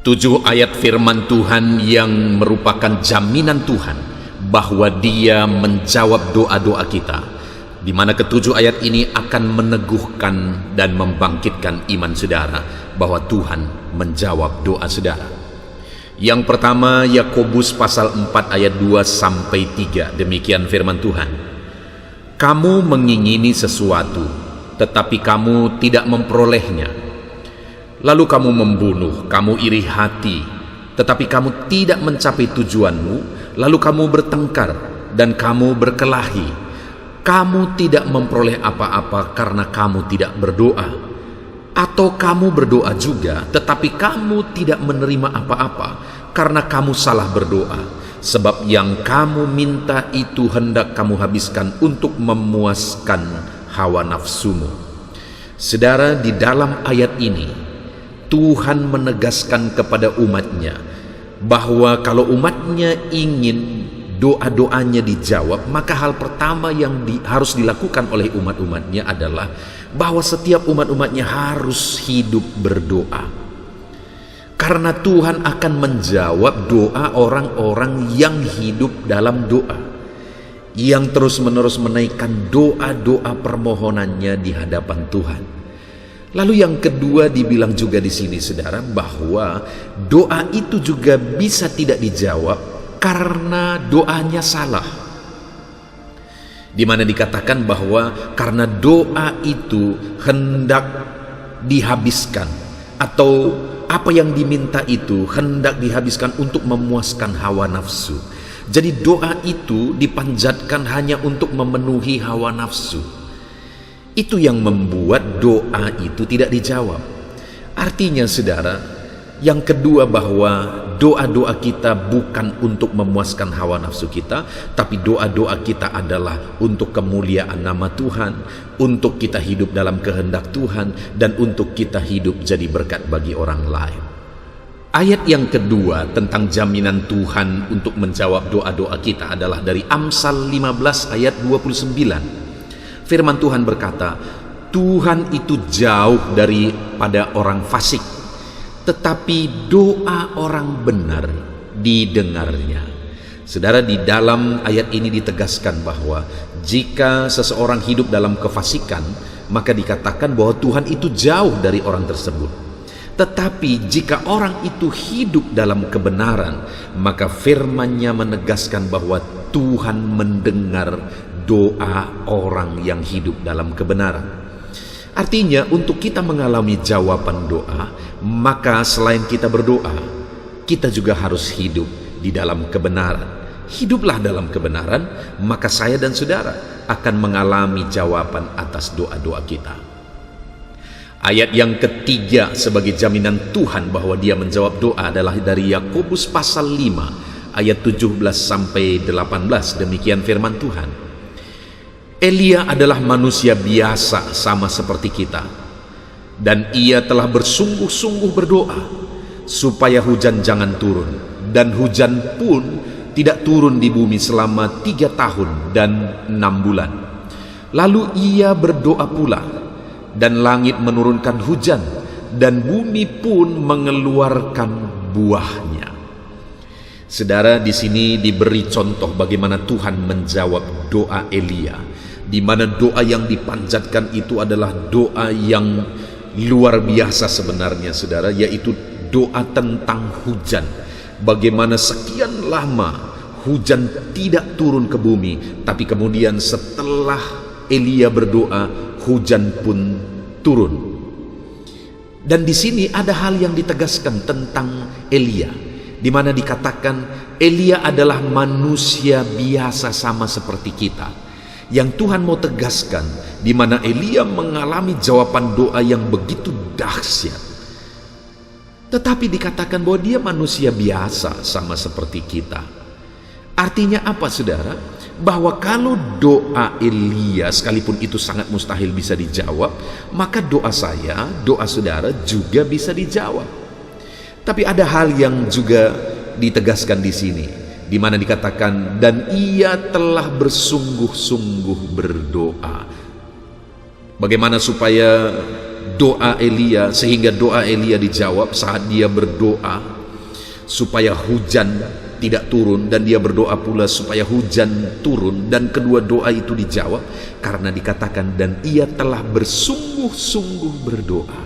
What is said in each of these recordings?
7 ayat firman Tuhan yang merupakan jaminan Tuhan bahwa Dia menjawab doa-doa kita, di mana ke-7 ayat ini akan meneguhkan dan membangkitkan iman saudara bahwa Tuhan menjawab doa saudara. Yang pertama, Yakobus pasal 4 ayat 2 sampai 3. Demikian firman Tuhan. Kamu mengingini sesuatu, tetapi kamu tidak memperolehnya. Lalu kamu membunuh, kamu iri hati, tetapi kamu tidak mencapai tujuanmu. Lalu kamu bertengkar dan kamu berkelahi. Kamu tidak memperoleh apa-apa karena kamu tidak berdoa. Atau kamu berdoa juga, tetapi kamu tidak menerima apa-apa karena kamu salah berdoa. Sebab yang kamu minta itu hendak kamu habiskan untuk memuaskan hawa nafsumu. Saudara, di dalam ayat ini Tuhan menegaskan kepada umatnya bahwa kalau umatnya ingin doa-doanya dijawab, maka hal pertama yang harus dilakukan oleh umat-umatnya adalah bahwa setiap umat-umatnya harus hidup berdoa. Karena Tuhan akan menjawab doa orang-orang yang hidup dalam doa, yang terus-menerus menaikkan doa-doa permohonannya di hadapan Tuhan. Lalu yang kedua dibilang juga di sini saudara, bahwa doa itu juga bisa tidak dijawab karena doanya salah. Di mana dikatakan bahwa karena doa itu hendak dihabiskan, atau apa yang diminta itu hendak dihabiskan untuk memuaskan hawa nafsu. Jadi doa itu dipanjatkan hanya untuk memenuhi hawa nafsu. Itu yang membuat doa itu tidak dijawab. Artinya saudara, yang kedua bahwa doa-doa kita bukan untuk memuaskan hawa nafsu kita, tapi doa-doa kita adalah untuk kemuliaan nama Tuhan, untuk kita hidup dalam kehendak Tuhan, dan untuk kita hidup jadi berkat bagi orang lain. Ayat yang kedua tentang jaminan Tuhan untuk menjawab doa-doa kita adalah dari Amsal 15 ayat 29. Firman Tuhan berkata, Tuhan itu jauh daripada orang fasik, tetapi doa orang benar didengarnya. Saudara, di dalam ayat ini ditegaskan bahwa jika seseorang hidup dalam kefasikan, maka dikatakan bahwa Tuhan itu jauh dari orang tersebut. Tetapi jika orang itu hidup dalam kebenaran, maka firman-Nya menegaskan bahwa Tuhan mendengar doa orang yang hidup dalam kebenaran. Artinya untuk kita mengalami jawaban doa, maka selain kita berdoa, kita juga harus hidup di dalam kebenaran. Hiduplah dalam kebenaran, maka saya dan saudara akan mengalami jawaban atas doa-doa kita. Ayat yang ketiga sebagai jaminan Tuhan bahwa Dia menjawab doa adalah dari Yakobus pasal 5 ayat 17 sampai 18. Demikian firman Tuhan. Elia adalah manusia biasa sama seperti kita, dan ia telah bersungguh-sungguh berdoa supaya hujan jangan turun, dan hujan pun tidak turun di bumi selama 3 tahun dan 6 bulan. Lalu ia berdoa pula, dan langit menurunkan hujan, dan bumi pun mengeluarkan buahnya. Saudara, di sini diberi contoh bagaimana Tuhan menjawab doa Elia, di mana doa yang dipanjatkan itu adalah doa yang luar biasa sebenarnya saudara, yaitu doa tentang hujan. Bagaimana sekian lama hujan tidak turun ke bumi, tapi kemudian setelah Elia berdoa, hujan pun turun. Dan di sini ada hal yang ditegaskan tentang Elia, di mana dikatakan Elia adalah manusia biasa sama seperti kita. Yang Tuhan mau tegaskan, di mana Elia mengalami jawaban doa yang begitu dahsyat, tetapi dikatakan bahwa dia manusia biasa sama seperti kita. Artinya apa saudara? Bahwa kalau doa Elia sekalipun itu sangat mustahil bisa dijawab, maka doa saya, doa saudara juga bisa dijawab. Tapi ada hal yang juga ditegaskan di sini, di mana dikatakan dan ia telah bersungguh-sungguh berdoa. Bagaimana supaya doa Elia, sehingga doa Elia dijawab saat dia berdoa supaya hujan tidak turun, dan dia berdoa pula supaya hujan turun, dan kedua doa itu dijawab karena dikatakan dan ia telah bersungguh-sungguh berdoa.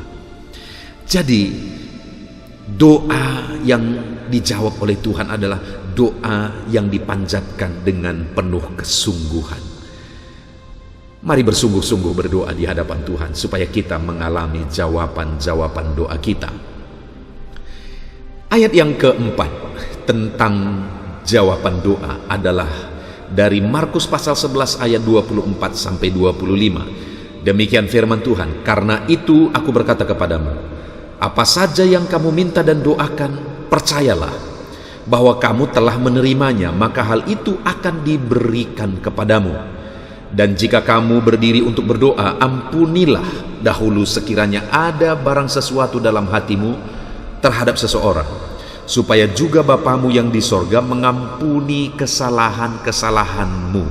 Jadi doa yang dijawab oleh Tuhan adalah doa yang dipanjatkan dengan penuh kesungguhan. Mari bersungguh-sungguh berdoa di hadapan Tuhan supaya kita mengalami jawaban-jawaban doa kita. Ayat yang keempat tentang jawaban doa adalah dari Markus pasal 11 ayat 24 sampai 25. Demikian firman Tuhan, karena itu aku berkata kepadamu, apa saja yang kamu minta dan doakan, percayalah bahwa kamu telah menerimanya, maka hal itu akan diberikan kepadamu. Dan jika kamu berdiri untuk berdoa, ampunilah dahulu sekiranya ada barang sesuatu dalam hatimu terhadap seseorang, supaya juga Bapamu yang di sorga mengampuni kesalahan-kesalahanmu.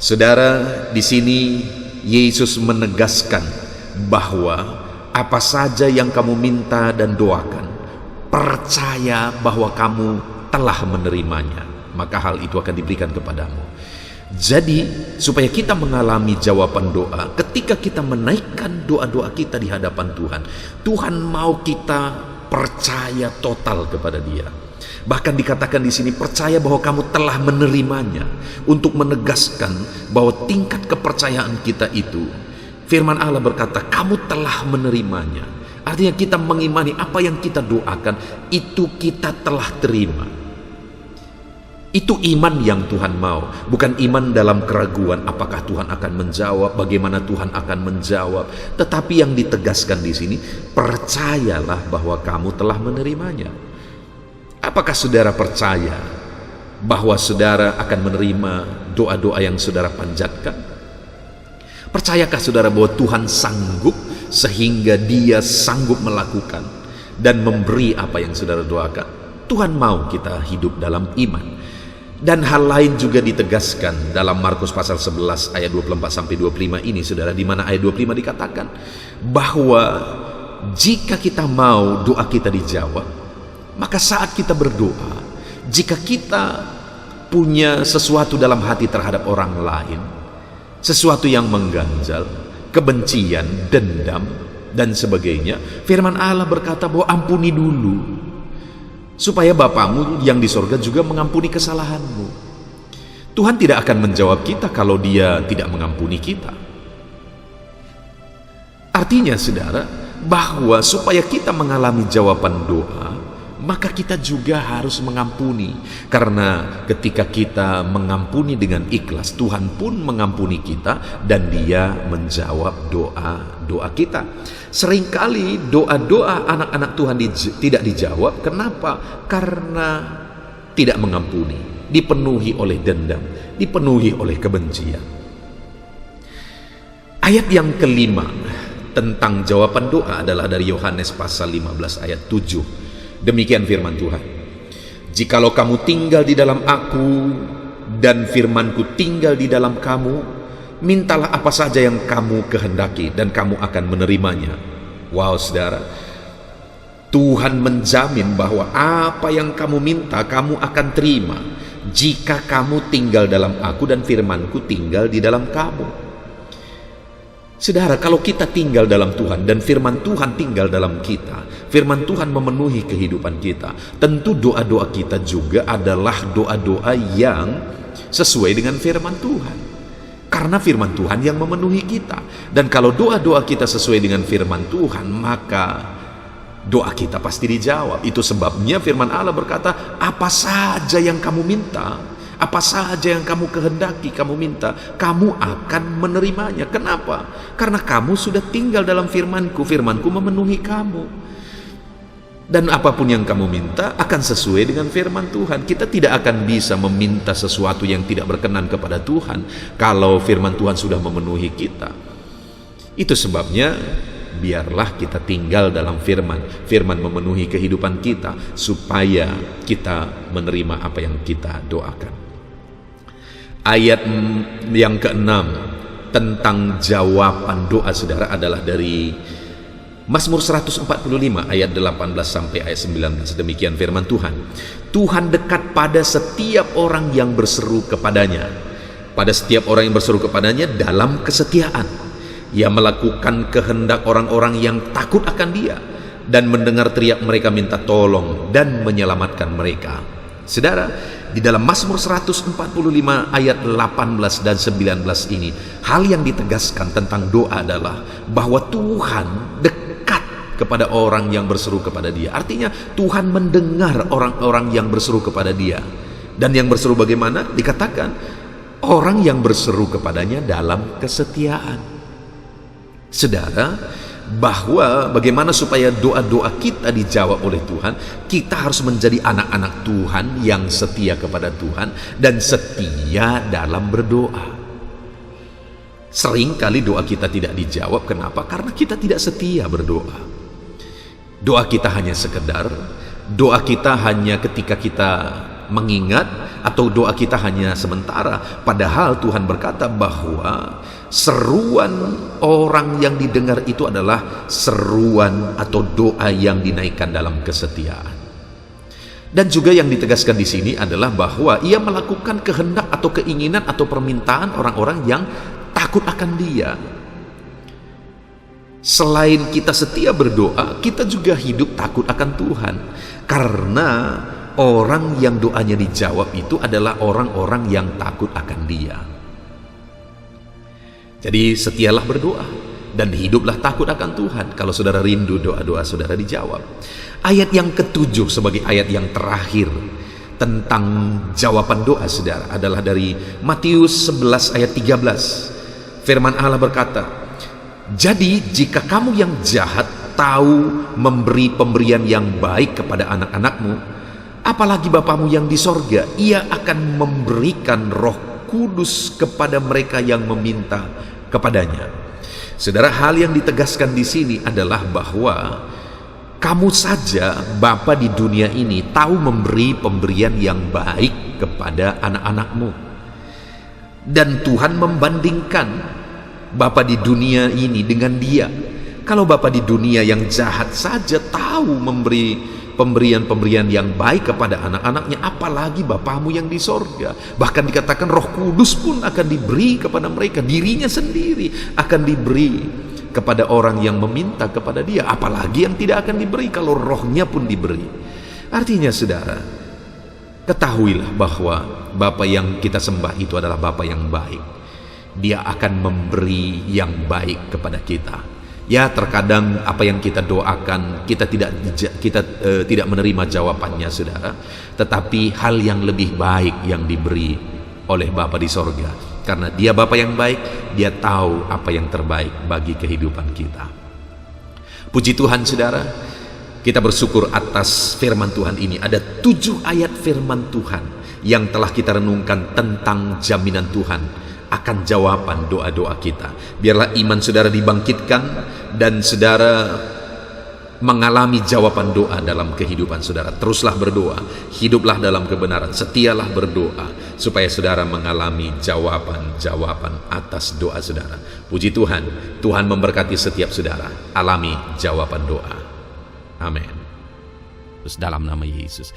Saudara, di sini Yesus menegaskan bahwa apa saja yang kamu minta dan doakan, percaya bahwa kamu telah menerimanya, maka hal itu akan diberikan kepadamu. Jadi, supaya kita mengalami jawaban doa, ketika kita menaikkan doa-doa kita di hadapan Tuhan, Tuhan mau kita percaya total kepada Dia. Bahkan dikatakan di sini, percaya bahwa kamu telah menerimanya, untuk menegaskan bahwa tingkat kepercayaan kita itu, firman Allah berkata, kamu telah menerimanya. Artinya kita mengimani apa yang kita doakan, itu kita telah terima. Itu iman yang Tuhan mau, bukan iman dalam keraguan apakah Tuhan akan menjawab, bagaimana Tuhan akan menjawab, tetapi yang ditegaskan di sini, percayalah bahwa kamu telah menerimanya. Apakah saudara percaya bahwa saudara akan menerima doa-doa yang saudara panjatkan? Percayakah saudara bahwa Tuhan sanggup sehingga Dia sanggup melakukan dan memberi apa yang saudara doakan? Tuhan mau kita hidup dalam iman. Dan hal lain juga ditegaskan dalam Markus pasal 11 ayat 24 sampai 25 ini, saudara, di mana ayat 25 dikatakan bahwa jika kita mau doa kita dijawab, maka saat kita berdoa, jika kita punya sesuatu dalam hati terhadap orang lain, sesuatu yang mengganjal, kebencian, dendam, dan sebagainya, firman Allah berkata bahwa ampuni dulu, supaya Bapamu yang di sorga juga mengampuni kesalahanmu. Tuhan tidak akan menjawab kita kalau Dia tidak mengampuni kita. Artinya, saudara, bahwa supaya kita mengalami jawaban doa, maka kita juga harus mengampuni. Karena ketika kita mengampuni dengan ikhlas, Tuhan pun mengampuni kita dan Dia menjawab doa-doa kita. Seringkali doa-doa anak-anak Tuhan tidak dijawab. Kenapa? Karena tidak mengampuni, dipenuhi oleh dendam, dipenuhi oleh kebencian. Ayat yang kelima tentang jawaban doa adalah dari Yohanes pasal 15 ayat 7. Demikian firman Tuhan, jikalau kamu tinggal di dalam aku dan firmanku tinggal di dalam kamu, mintalah apa saja yang kamu kehendaki dan kamu akan menerimanya. Wow, saudara, Tuhan menjamin bahwa apa yang kamu minta kamu akan terima jika kamu tinggal dalam aku dan firmanku tinggal di dalam kamu. Saudara, kalau kita tinggal dalam Tuhan dan firman Tuhan tinggal dalam kita, firman Tuhan memenuhi kehidupan kita, tentu doa-doa kita juga adalah doa-doa yang sesuai dengan firman Tuhan. Karena firman Tuhan yang memenuhi kita. Dan kalau doa-doa kita sesuai dengan firman Tuhan, maka doa kita pasti dijawab. Itu sebabnya firman Allah berkata, apa saja yang kamu minta, apa saja yang kamu kehendaki, kamu minta, kamu akan menerimanya. Kenapa? Karena kamu sudah tinggal dalam firmanku, firmanku memenuhi kamu. Dan apapun yang kamu minta akan sesuai dengan firman Tuhan. Kita tidak akan bisa meminta sesuatu yang tidak berkenan kepada Tuhan kalau firman Tuhan sudah memenuhi kita. Itu sebabnya biarlah kita tinggal dalam firman. Firman memenuhi kehidupan kita supaya kita menerima apa yang kita doakan. Ayat yang ke-6 tentang jawaban doa, saudara, adalah dari Mazmur 145 ayat 18 sampai ayat 19, demikian firman Tuhan. Tuhan dekat pada setiap orang yang berseru kepadanya. Pada setiap orang yang berseru kepadanya dalam kesetiaan. Ia melakukan kehendak orang-orang yang takut akan Dia dan mendengar teriak mereka minta tolong dan menyelamatkan mereka. Saudara, di dalam Mazmur 145 ayat 18 dan 19 ini, hal yang ditegaskan tentang doa adalah bahwa Tuhan dekat kepada orang yang berseru kepada Dia. Artinya Tuhan mendengar orang-orang yang berseru kepada Dia. Dan yang berseru bagaimana? Dikatakan orang yang berseru kepadanya dalam kesetiaan. Saudara, bahwa bagaimana supaya doa-doa kita dijawab oleh Tuhan, kita harus menjadi anak-anak Tuhan yang setia kepada Tuhan dan setia dalam berdoa. Seringkali doa kita tidak dijawab. Kenapa? Karena kita tidak setia berdoa. Doa kita hanya sekedar, doa kita hanya ketika kita mengingat, atau doa kita hanya sementara. Padahal Tuhan berkata bahwa seruan orang yang didengar itu adalah seruan atau doa yang dinaikkan dalam kesetiaan. Dan juga yang ditegaskan di sini adalah bahwa Ia melakukan kehendak atau keinginan atau permintaan orang-orang yang takut akan Dia. Selain kita setia berdoa, kita juga hidup takut akan Tuhan. Karena orang yang doanya dijawab itu adalah orang-orang yang takut akan Dia. Jadi setialah berdoa dan hiduplah takut akan Tuhan kalau saudara rindu doa-doa saudara dijawab. Ayat yang ketujuh sebagai ayat yang terakhir tentang jawaban doa saudara adalah dari Matius 11 ayat 13. Firman Allah berkata, "Jadi jika kamu yang jahat tahu memberi pemberian yang baik kepada anak-anakmu, apalagi Bapamu yang di sorga, Ia akan memberikan Roh Kudus kepada mereka yang meminta kepadanya." Saudara, hal yang ditegaskan di sini adalah bahwa kamu saja, Bapa di dunia ini, tahu memberi pemberian yang baik kepada anak-anakmu. Dan Tuhan membandingkan Bapa di dunia ini dengan Dia. Kalau Bapa di dunia yang jahat saja tahu memberi pemberian-pemberian yang baik kepada anak-anaknya, apalagi Bapamu yang di sorga. Bahkan dikatakan Roh Kudus pun akan diberi kepada mereka, dirinya sendiri akan diberi kepada orang yang meminta kepada Dia. Apalagi yang tidak akan diberi kalau rohnya pun diberi. Artinya saudara, ketahuilah bahwa Bapa yang kita sembah itu adalah Bapa yang baik. Dia akan memberi yang baik kepada kita. Ya, terkadang apa yang kita doakan kita tidak menerima jawabannya saudara, tetapi hal yang lebih baik yang diberi oleh Bapa di sorga. Karena Dia Bapa yang baik, Dia tahu apa yang terbaik bagi kehidupan kita. Puji Tuhan saudara, kita bersyukur atas firman Tuhan ini. Ada 7 ayat firman Tuhan yang telah kita renungkan tentang jaminan Tuhan akan jawaban doa-doa kita. Biarlah iman saudara dibangkitkan dan saudara mengalami jawaban doa dalam kehidupan saudara. Teruslah berdoa, hiduplah dalam kebenaran, setialah berdoa supaya saudara mengalami jawaban-jawaban atas doa saudara. Puji Tuhan, Tuhan memberkati setiap saudara. Alami jawaban doa. Amin. Terus dalam nama Yesus